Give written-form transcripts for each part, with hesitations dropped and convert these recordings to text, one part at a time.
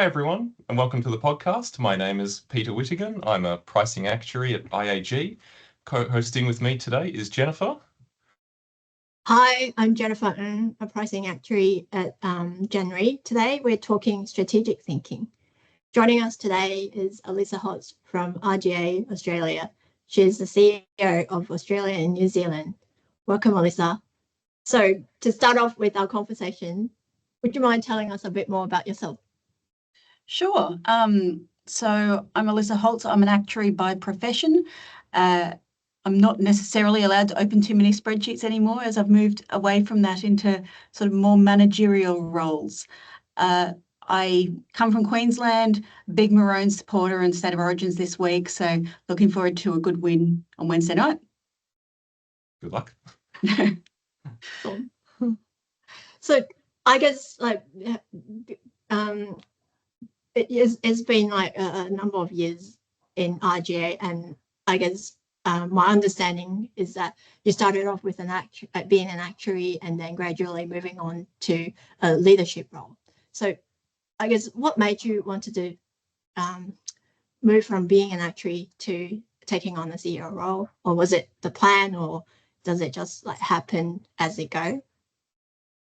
Hi everyone, and welcome to the podcast. My name is Peter Whittigan. I'm a pricing actuary at IAG. Co-hosting with me today is Jennifer. Hi, I'm Jennifer, a pricing actuary at January. Today we're talking strategic thinking. Joining us today is Alissa Holz from RGA Australia. She's the CEO of Australia and New Zealand. Welcome, Alissa. So to start off with our conversation, would you mind telling us a bit more about yourself? Sure. So I'm Alissa Holz. I'm an actuary by profession. I'm not necessarily allowed to open too many spreadsheets anymore as I've moved away from that into sort of more managerial roles. I come from Queensland, big Maroons supporter and State of Origins this week, so looking forward to a good win on Wednesday night. Good luck. So I guess it's been like a number of years in RGA, and I guess my understanding is that you started off with being an actuary and then gradually moving on to a leadership role. So I guess what made you want to move from being an actuary to taking on the CEO role? Or was it the plan, or does it just like happen as it goes?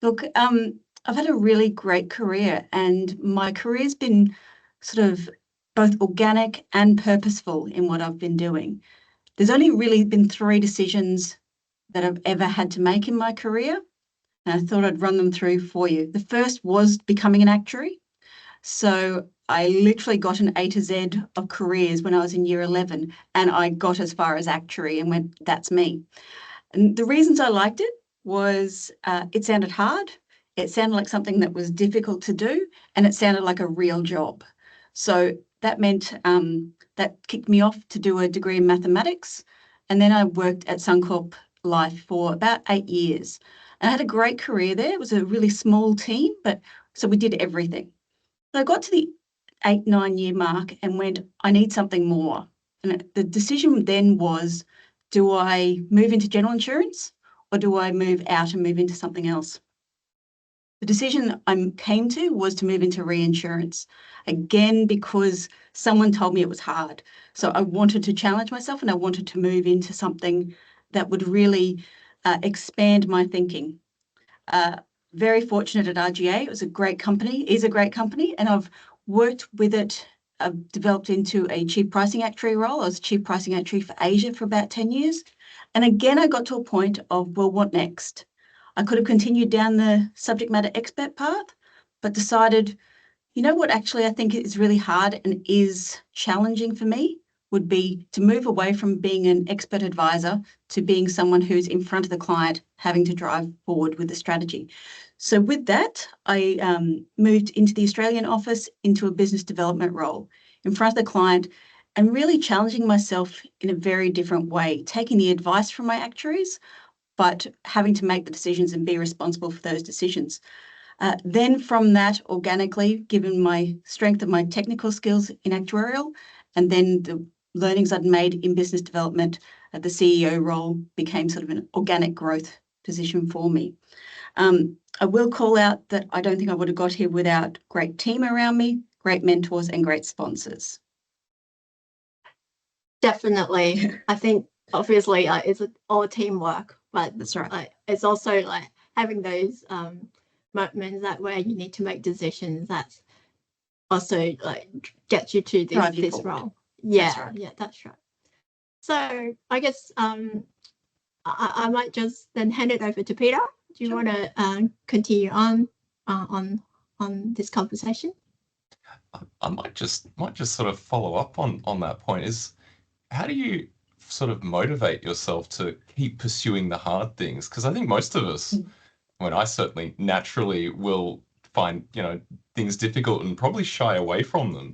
Look, I've had a really great career, and my career's been sort of both organic and purposeful in what I've been doing. There's only really been 3 decisions that I've ever had to make in my career, and I thought I'd run them through for you. The first was becoming an actuary. So I literally got an A to Z of careers when I was in year 11, and I got as far as actuary and went, that's me. And the reasons I liked it was it sounded hard. It sounded like something that was difficult to do, and it sounded like a real job. So that meant that kicked me off to do a degree in mathematics. And then I worked at Suncorp Life for about 8 years. And I had a great career there. It was a really small team, so we did everything. So I got to the 8-9 year mark and went, I need something more. And the decision then was, do I move into general insurance, or do I move out and move into something else? The decision I came to was to move into reinsurance, again, because someone told me it was hard. So I wanted to challenge myself, and I wanted to move into something that would really expand my thinking. Very fortunate at RGA. It was a great company, is a great company, and I've worked with it. I've developed into a chief pricing actuary role. I was chief pricing actuary for Asia for about 10 years. And again, I got to a point of, well, what next? I could have continued down the subject matter expert path, but decided, you know what, actually, I think is really hard and is challenging for me would be to move away from being an expert advisor to being someone who's in front of the client, having to drive forward with the strategy. So with that, I moved into the Australian office into a business development role in front of the client, and really challenging myself in a very different way, taking the advice from my actuaries, but having to make the decisions and be responsible for those decisions. Then from that, organically, given my strength of my technical skills in actuarial, and then the learnings I'd made in business development, the CEO role became sort of an organic growth position for me. I will call out that I don't think I would have got here without great team around me, great mentors, and great sponsors. Definitely. I think obviously it's all teamwork, but That's right. It's also like having those moments that where you need to make decisions that's also like get you to this role. Yeah, that's right. Yeah, that's right. So I guess I might just then hand it over to Peter. Do you want to continue on this conversation? I might just sort of follow up on that point. Is how do you sort of motivate yourself to keep pursuing the hard things? Because I think most of us, I certainly naturally will find things difficult and probably shy away from them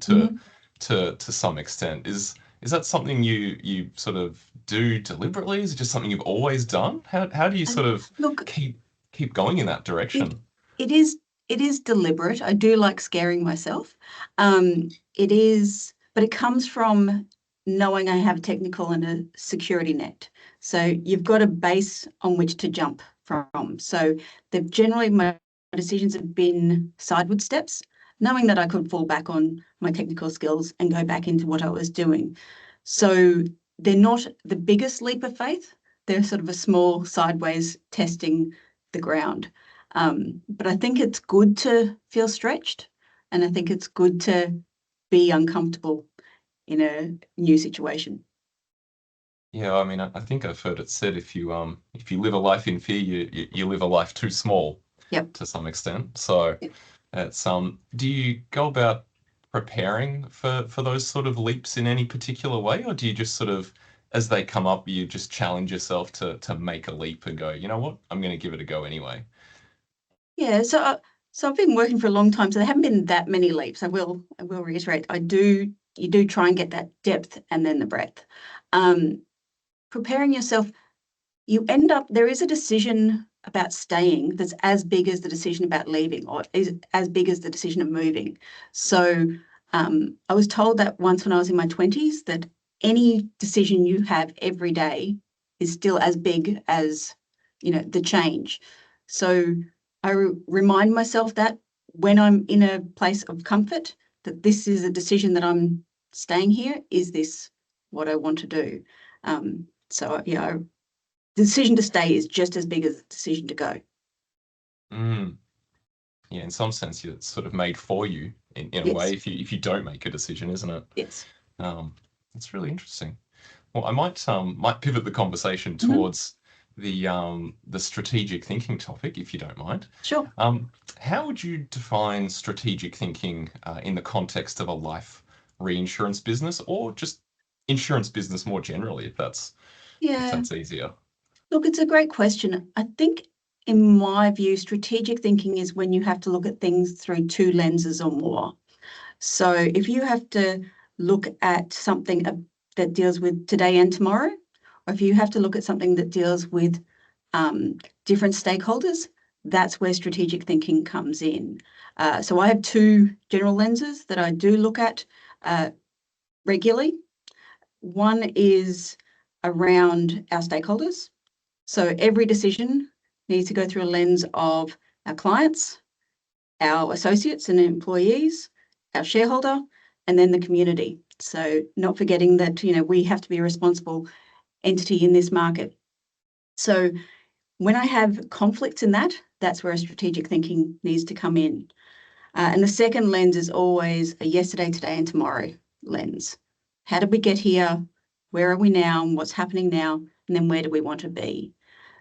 to some extent. Is that something you sort of do deliberately? Is it just something you've always done? How do you sort of keep going in that direction? It is deliberate. I do like scaring myself. It is, but it comes from knowing I have a technical and a security net. So you've got a base on which to jump from. So my decisions have been sideward steps. knowing that I could fall back on my technical skills and go back into what I was doing. So they're not the biggest leap of faith. They're sort of a small sideways testing the ground. But I think it's good to feel stretched, and I think it's good to be uncomfortable in a new situation. Yeah, I mean, I think I've heard it said if you live a life in fear, you live a life too small. Yep. To some extent. So Yep. it's do you go about preparing for those sort of leaps in any particular way, or do you just sort of, as they come up, you just challenge yourself to make a leap and go, you know what, I'm going to give it a go anyway? Yeah, so I've been working for a long time, so there haven't been that many leaps. I will reiterate, you do try and get that depth and then the breadth. Preparing yourself, you end up, there is a decision about staying that's as big as the decision about leaving, or is as big as the decision of moving. So I was told that once when I was in my 20s, that any decision you have every day is still as big as, the change. So I remind myself that when I'm in a place of comfort, that this is a decision that I'm staying here. Is this what I want to do? So yeah, the decision to stay is just as big as the decision to go. Yeah, in some sense, it's sort of made for you in a Yes. way if you don't make a decision, isn't it? Yes. It's really interesting. Well, I might pivot the conversation Mm-hmm. towards the strategic thinking topic, if you don't mind. Sure. How would you define strategic thinking in the context of a life reinsurance business, or just insurance business more generally, if that's easier? Look, it's a great question. I think, in my view, strategic thinking is when you have to look at things through two lenses or more. So if you have to look at something that deals with today and tomorrow, or if you have to look at something that deals with different stakeholders, that's where strategic thinking comes in. So I have two general lenses that I do look at regularly. One is around our stakeholders. So every decision needs to go through a lens of our clients, our associates and employees, our shareholder, and then the community. So not forgetting that, we have to be a responsible entity in this market. So when I have conflicts in that, that's where a strategic thinking needs to come in. And the second lens is always a yesterday, today, and tomorrow lens. How did we get here? Where are we now? And what's happening now? And then where do we want to be?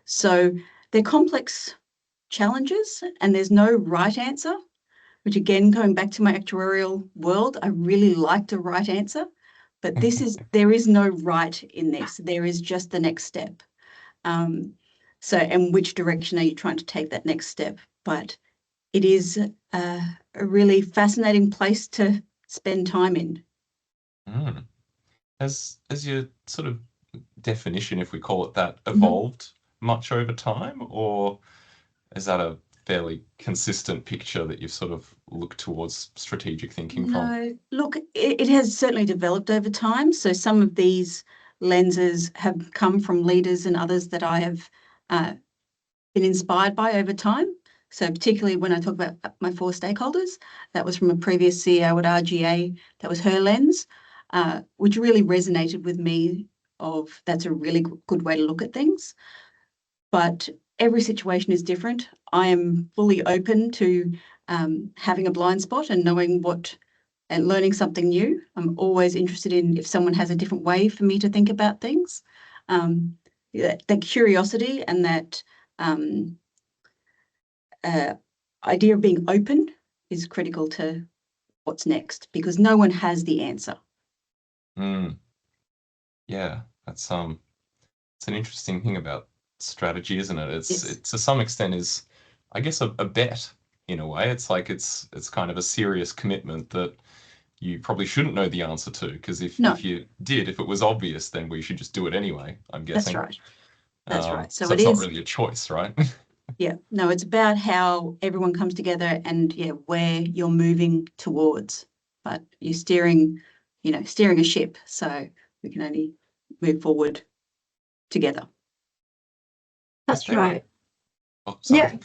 So they're complex challenges, and there's no right answer, which again, going back to my actuarial world, I really like the right answer, but there is no right in this. There is just the next step. And which direction are you trying to take that next step? But it is a really fascinating place to spend time in. Has your sort of definition, if we call it that, evolved much over time, or is that a fairly consistent picture that you've sort of looked towards strategic thinking from? No, look, it has certainly developed over time. So some of these lenses have come from leaders and others that I have been inspired by over time. So particularly when I talk about my 4 stakeholders, that was from a previous CEO at RGA. That was her lens, which really resonated with me of that's a really good way to look at things. But every situation is different. I am fully open to having a blind spot and knowing and learning something new. I'm always interested in if someone has a different way for me to think about things. That curiosity and that idea of being open is critical to what's next, because no one has the answer. Yeah, that's it's an interesting thing about strategy, isn't it? Yes. It to some extent is, I guess, a bet in a way. It's like it's kind of a serious commitment that you probably shouldn't know the answer to, because if you did, if it was obvious, then we should just do it anyway, I'm guessing. That's right. That's right. So it's not really a choice, right? Yeah, no, it's about how everyone comes together and where you're moving towards. But you're steering a ship, so we can only move forward together. That's right. Oh, sorry.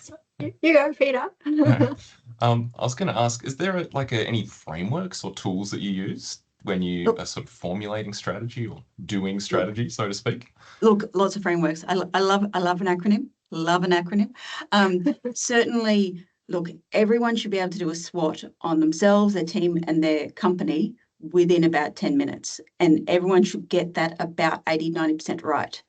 You go, Peter. I was going to ask, is there any frameworks or tools that you use when you are sort of formulating strategy or doing strategy, so to speak? Look, lots of frameworks. I love an acronym. Love an acronym. Certainly, look, everyone should be able to do a SWOT on themselves, their team, and their company within about 10 minutes. And everyone should get that about 80-90% right.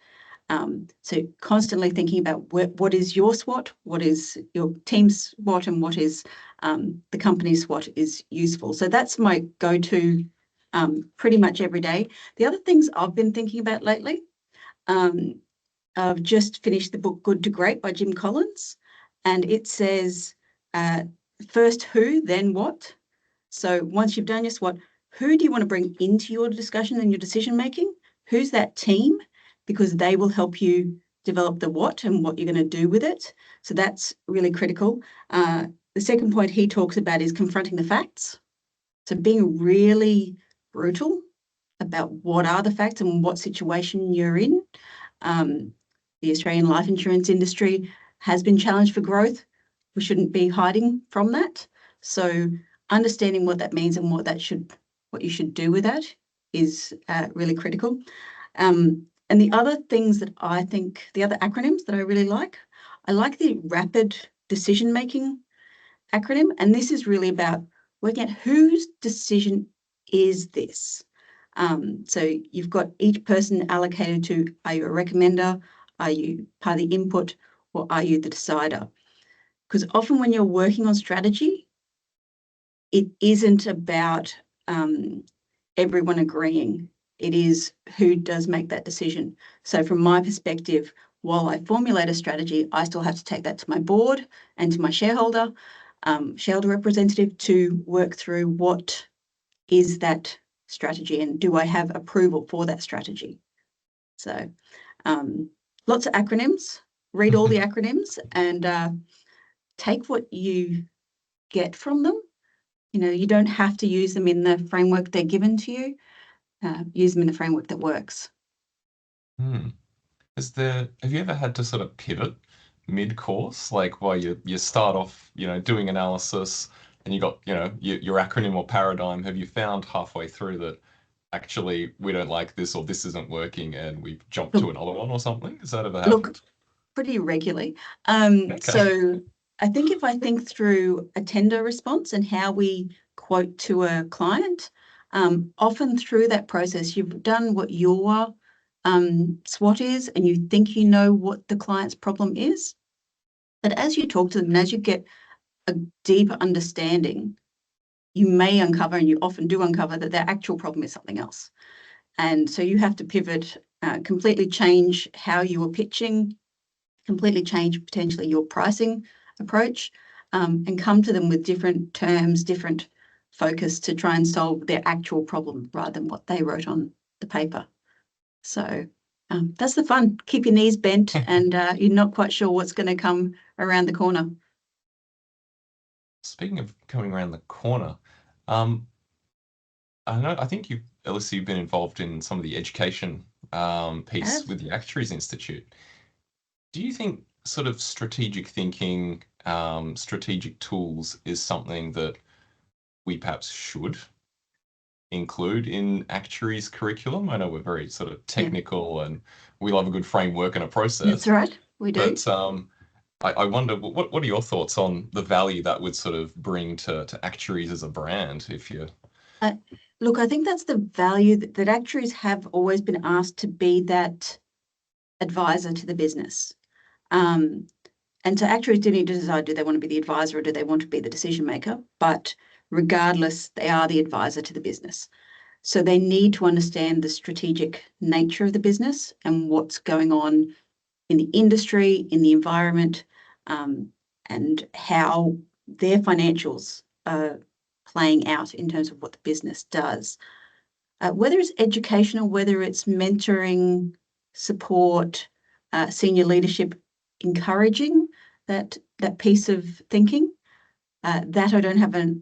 So constantly thinking about what is your SWOT, what is your team's SWOT, and what is the company's SWOT is useful. So that's my go-to pretty much every day. The other things I've been thinking about lately, I've just finished the book Good to Great by Jim Collins, and it says first who, then what. So once you've done your SWOT, who do you want to bring into your discussion and your decision making? Who's that team? Because they will help you develop the what and what you're going to do with it. So that's really critical. The second point he talks about is confronting the facts. So being really brutal about what are the facts and what situation you're in. The Australian life insurance industry has been challenged for growth. We shouldn't be hiding from that. So understanding what that means and what you should do with that is really critical. And the other things that I think, the other acronyms that I really like, I like the rapid decision-making acronym. And this is really about working out whose decision is this. So you've got each person allocated to, are you a recommender? Are you part of the input? Or are you the decider? Because often when you're working on strategy, it isn't about everyone agreeing. It is who does make that decision. So from my perspective, while I formulate a strategy, I still have to take that to my board and to my shareholder representative to work through what is that strategy and do I have approval for that strategy. So lots of acronyms, read all the acronyms and take what you get from them. You don't have to use them in the framework they're given to you. Use them in the framework that works. Have you ever had to sort of pivot mid-course, like while you start off, doing analysis and you got, your acronym or paradigm, have you found halfway through that actually we don't like this or this isn't working and we've jumped to another one or something? Has that ever happened? Look, pretty regularly. Okay. So I think if I think through a tender response and how we quote to a client, often through that process, you've done what your SWOT is and you think you know what the client's problem is. But as you talk to them and as you get a deeper understanding, you may uncover, and you often do uncover, that their actual problem is something else. And so you have to pivot, completely change how you are pitching, completely change potentially your pricing approach, and come to them with different terms, different focus to try and solve their actual problem rather than what they wrote on the paper. So that's the fun. Keep your knees bent and you're not quite sure what's going to come around the corner. Speaking of coming around the corner, I think Alissa, you've been involved in some of the education piece with the Actuaries Institute. Do you think sort of strategic thinking, strategic tools is something that we perhaps should include in actuaries curriculum? I know we're very sort of technical and we love a good framework and a process. That's right, we do. But I wonder, what are your thoughts on the value that would sort of bring to actuaries as a brand if you... Look, I think that's the value that actuaries have always been asked to be that advisor to the business. And so actuaries do need to decide, do they want to be the advisor or do they want to be the decision maker? But regardless, they are the advisor to the business. So they need to understand the strategic nature of the business and what's going on in the industry, in the environment, and how their financials are playing out in terms of what the business does. Whether it's educational, whether it's mentoring, support, senior leadership, encouraging that piece of thinking, that I don't have a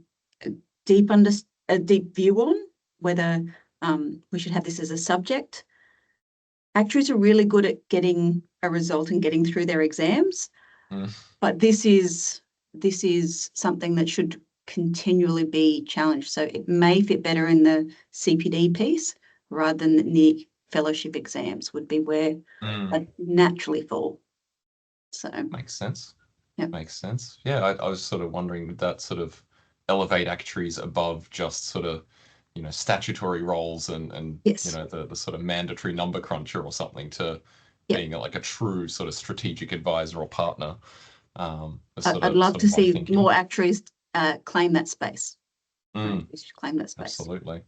deep view on whether we should have this as a subject. Actuaries are really good at getting a result and getting through their exams. but this is something that should continually be challenged. So it may fit better in the CPD piece rather than the fellowship exams would be where they naturally fall. So makes sense. Yeah. Makes sense. Yeah, I was sort of wondering, would that sort of elevate actuaries above just sort of, statutory roles and Yes. the sort of mandatory number cruncher or something to Yep. being like a true sort of strategic advisor or partner. I'd love to see more actuaries claim that space. Claim that space. Absolutely.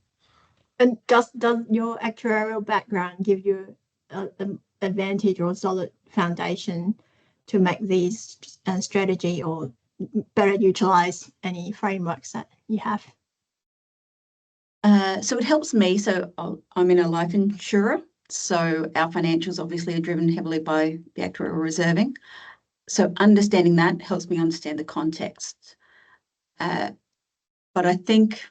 And does your actuarial background give you an advantage or a solid foundation to make these strategy or better utilize any frameworks that you have? So it helps me. So I'm in a life insurer. So our financials obviously are driven heavily by the actuarial reserving. So understanding that helps me understand the context. But I think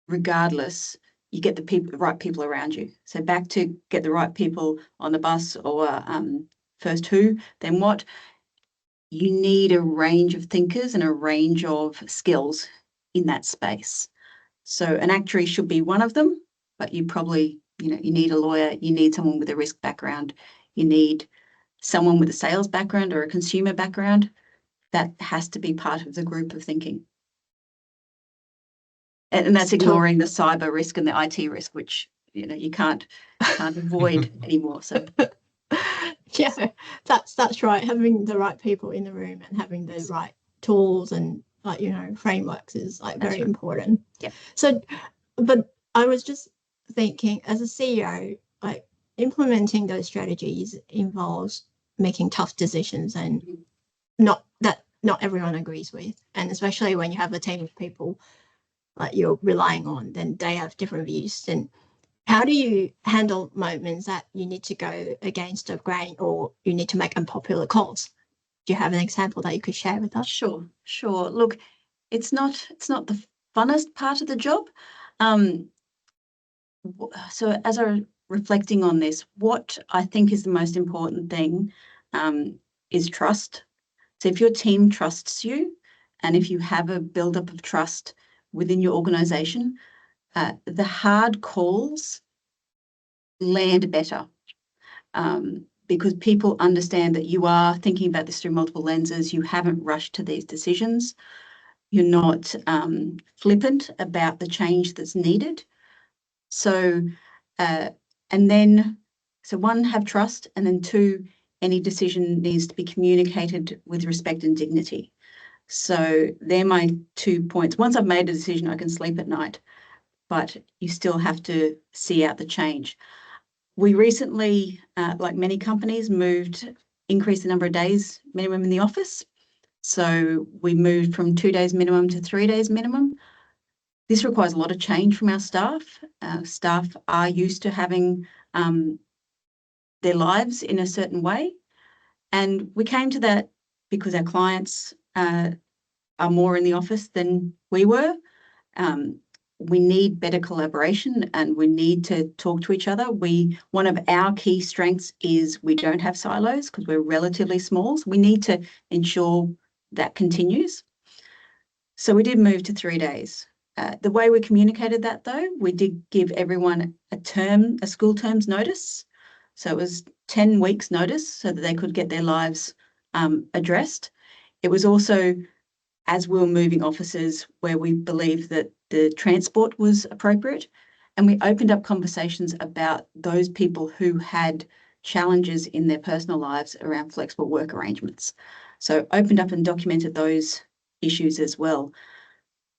regardless, you get the right people around you. So back to get the right people on the bus or first who, then what? You need a range of thinkers and a range of skills in that space. So an actuary should be one of them, but you probably, you need a lawyer, you need someone with a risk background, you need someone with a sales background or a consumer background. That has to be part of the group of thinking. And that's ignoring the cyber risk and the IT risk, which, you can't avoid anymore. So yeah, that's right. Having the right people in the room and having the right tools and frameworks is very important. Yeah. So, but I was just thinking, as a CEO, implementing those strategies involves making tough decisions and not everyone agrees with, and especially when you have a team of people you're relying on, then they have different views. And how do you handle moments that you need to go against the grain or you need to make unpopular calls? Do you have an example that you could share with us? Sure. Look, it's not the funnest part of the job. So as I'm reflecting on this, what I think is the most important thing is trust. So if your team trusts you and if you have a buildup of trust within your organization, the hard calls land better because people understand that you are thinking about this through multiple lenses. You haven't rushed to these decisions. You're not flippant about the change that's needed. So, one, have trust, and then two, any decision needs to be communicated with respect and dignity. So they're my 2 points. Once I've made a decision, I can sleep at night, but you still have to see out the change. We recently, like many companies, increased the number of days minimum in the office. So we moved from 2 days minimum to 3 days minimum. This requires a lot of change from our staff. Staff are used to having their lives in a certain way. And we came to that because our clients are more in the office than we were. We need better collaboration and we need to talk to each other. One of our key strengths is we don't have silos because we're relatively small. So we need to ensure that continues. So we did move to 3 days. The way we communicated that, though, we did give everyone a school term's notice. So it was 10 weeks notice so that they could get their lives addressed. It was also, as we were moving offices, where we believed that the transport was appropriate, and we opened up conversations about those people who had challenges in their personal lives around flexible work arrangements. So opened up and documented those issues as well.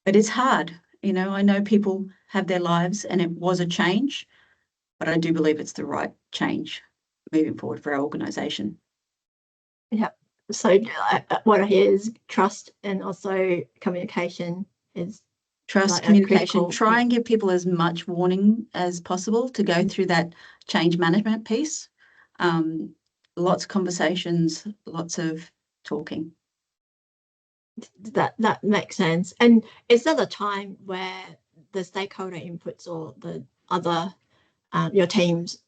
But it's hard. I know people have their lives and it was a change, but I do believe it's the right change moving forward for our organisation. Yeah. So what I hear is trust and also communication is trust, communication. Try and give people as much warning as possible to go through that change management piece. Lots of conversations, lots of talking. That makes sense. And is there a time where the stakeholder inputs or the other your team's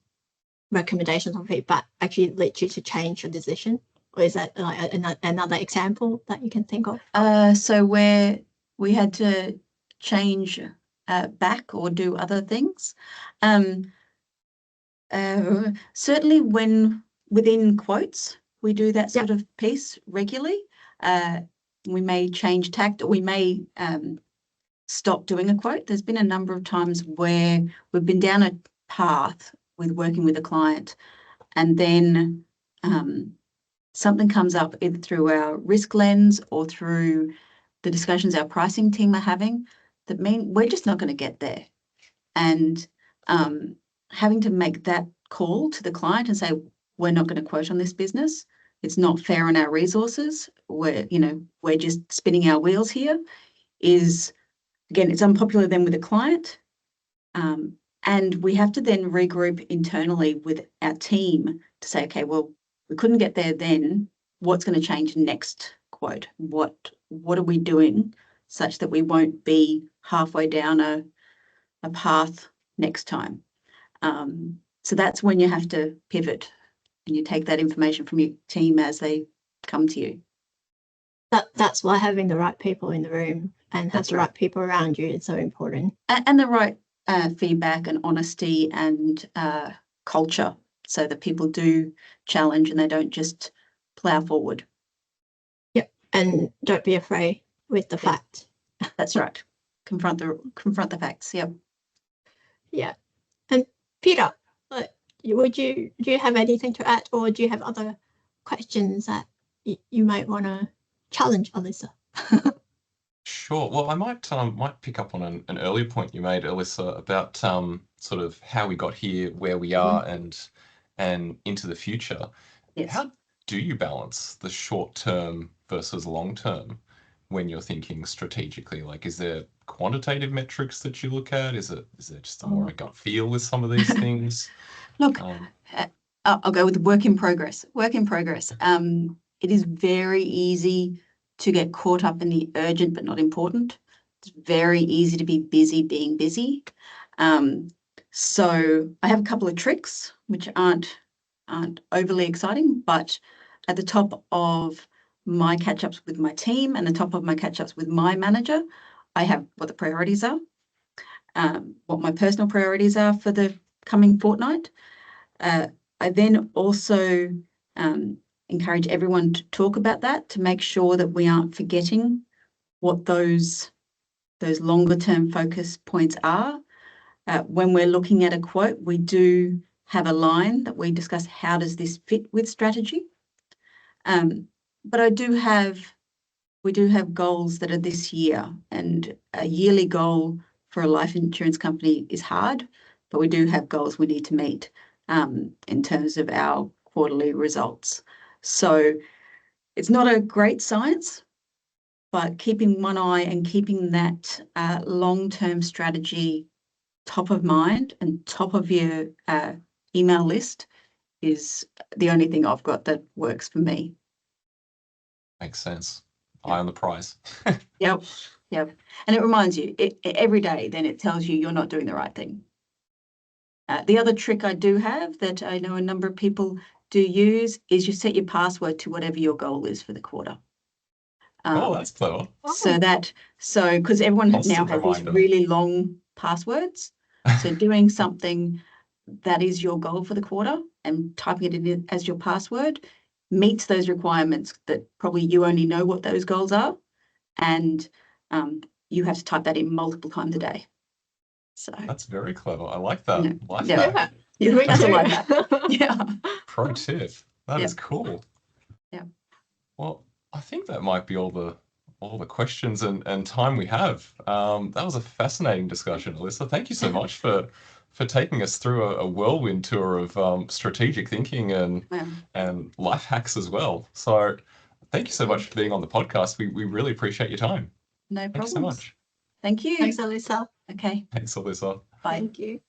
recommendations or feedback actually lead you to change your decision? Or is that like another example that you can think of? So where we had to change back or do other things. Certainly when within quotes, we do that sort of piece regularly. We may change tact, or we may stop doing a quote. There's been a number of times where we've been down a path with working with a client, and then something comes up either through our risk lens or through the discussions our pricing team are having that mean we're just not going to get there. And having to make that call to the client and say, we're not going to quote on this business. It's not fair on our resources. We're just spinning our wheels here is, again, it's unpopular then with the client. And we have to then regroup internally with our team to say, okay, well, we couldn't get there then. What's going to change next quote? What are we doing such that we won't be halfway down a path next time? So that's when you have to pivot and you take that information from your team as they come to you. That's why having the right people in the room and have the right people around you is so important. And the right feedback and honesty and culture, so that people do challenge and they don't just plough forward. Yep, and don't be afraid with the fact. That's right. Confront the facts. Yep. Yeah. And Peter, do you have anything to add, or do you have other questions that you might want to challenge Alissa? Sure. Well, I might pick up on an earlier point you made, Alissa, about sort of how we got here, where we are, and into the future. Yes. How do you balance the short term versus long term when you're thinking strategically? Like, is there quantitative metrics that you look at? Is there just a more a gut feel with some of these things? Look, I'll go with work in progress. Work in progress. It is very easy to get caught up in the urgent but not important. It's very easy to be busy being busy. So I have a couple of tricks which aren't overly exciting, but at the top of my catch-ups with my team and the top of my catch-ups with my manager, I have what the priorities are, what my personal priorities are for the coming fortnight. I then also encourage everyone to talk about that, to make sure that we aren't forgetting what those longer term focus points are. When we're looking at a quote, we do have a line that we discuss, how does this fit with strategy? But we do have goals that are this year, and a yearly goal for a life insurance company is hard, but we do have goals we need to meet in terms of our quarterly results. So it's not a great science, but keeping one eye and keeping that long-term strategy top of mind and top of your email list is the only thing I've got that works for me. Makes sense. Eye on the prize. Yep. And it reminds you every day, then it tells you you're not doing the right thing. The other trick I do have that I know a number of people do use is you set your password to whatever your goal is for the quarter. Oh, that's clever. So because everyone now has these reminder. really long passwords. So doing something that is your goal for the quarter and typing it in as your password meets those requirements that probably you only know what those goals are, and you have to type that in multiple times a day. So that's very clever. I like that. Yeah. Life Yeah. hack. Yeah, that's a life hack. Yeah. Pro tip. That is Yeah. cool. Yeah. Well, I think that might be all the questions and time we have. That was a fascinating discussion, Alissa. Thank you so much for taking us through a whirlwind tour of strategic thinking and life hacks as well. So thank you so much for being on the podcast. We really appreciate your time. No Thank you so problems. much. Thank you. Thanks, Alissa. Okay. Thanks, Alissa. Bye. Thank you.